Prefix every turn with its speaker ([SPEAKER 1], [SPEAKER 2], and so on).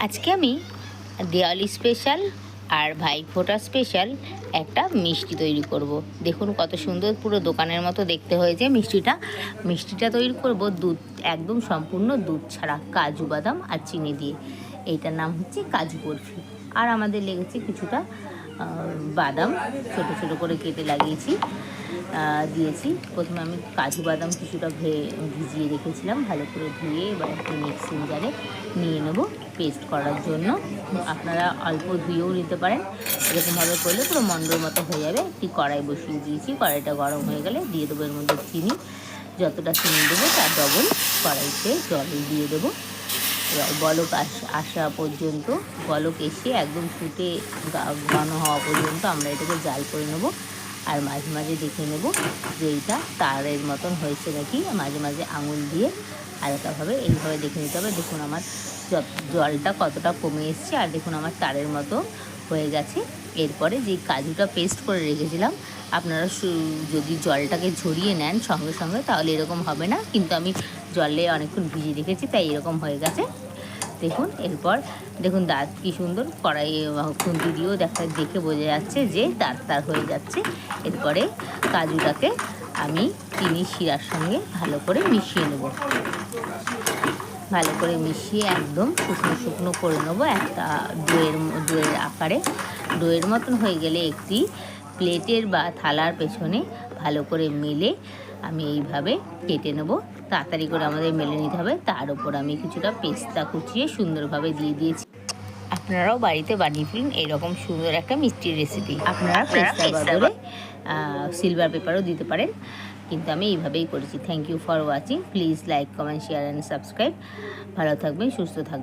[SPEAKER 1] আজকে আমি দেওয়ালি স্পেশাল আর ভাইফোঁটা স্পেশাল একটা মিষ্টি তৈরি করব। দেখুন কত সুন্দর, পুরো দোকানের মতো দেখতে হয়েছে মিষ্টিটা তৈরি করব দুধ, একদম সম্পূর্ণ দুধ ছাড়া, কাজু বাদাম আর চিনি দিয়ে। এইটার নাম হচ্ছে কাজু বরফি। আর আমাদের লেগেছে কিছুটা বাদাম, ছোট ছোট করে কেটে লাগিয়েছি, দিয়েছি। প্রথমে আমি কাজু বাদাম কিছুটা ভিজিয়ে রেখেছিলাম, ভালো করে ধুয়ে এবার একটু মিক্সিং জারে নিয়ে নেব পেস্ট করার জন্য। আপনারা অল্প ধুয়েও নিতে পারেন, এরকমভাবে করলে পুরো মন্ডর মতো হয়ে যাবে। একটি কড়াই বসিয়ে দিয়েছি, কড়াইটা গরম হয়ে গেলে দিয়ে দেবো এর মধ্যে চিনি। যতটা চিনি দেবো তার ডবল কড়াইতে জল দিয়ে দেবো। এবার বলক আসা পর্যন্ত, বলক এসে একদম ফুটে ঘন হওয়া পর্যন্ত আমরা এটাকে জাল করে নেব। আর মাঝে মাঝে দেখে নেব যে এইটা তারের মতন হয়েছে নাকি, মাঝে মাঝে আঙুল দিয়ে হালকাভাবে এইভাবে দেখে নিতে হবে। দেখুন আমার জলটা কতটা কমে এসছে, আর দেখুন আমার তারের মতো হয়ে গেছে। এরপরে যে কাজুটা পেস্ট করে রেখেছিলাম, আপনারা যদি জলটাকে ঝরিয়ে নেন সঙ্গে সঙ্গে তাহলে এরকম হবে না, কিন্তু আমি জলে অনেকক্ষণ ভিজিয়ে রেখেছি তাই এরকম হয়ে গেছে। দেখুন এরপর দেখুন দাঁত কি সুন্দর, কড়াই খুন্তি দিয়েও দেখে বোঝা যাচ্ছে যে তার হয়ে যাচ্ছে। এরপরে কাজুটাকে আমি চিনির শিরার সঙ্গে ভালো করে মিশিয়ে নেব। ভালো করে মিশিয়ে একদম শুকনো শুকনো করে নেবো, একটা ডোয়ের আকারে। ডোয়ের মতন হয়ে গেলে একটি প্লেটের বা থালার পেছনে ভালো করে মেলে আমি এইভাবে কেটে নেব। তাড়াতাড়ি করে আমাদের মেলে নিতে হবে। তার উপর আমি কিছুটা পেস্তা কুচিয়ে সুন্দরভাবে দিয়ে দিয়েছি। আপনারাও বাড়িতে বানিয়ে ফেলুন এরকম সুন্দর একটা মিষ্টির রেসিপি। আপনারা পেস্তার বদলে সিলভার পেপারও দিতে পারেন, কিন্তু আমি এইভাবেই করেছি। Thank you for watching. Please like, comment, share and subscribe. ভালো থাকবেন, সুস্থ থাকবেন।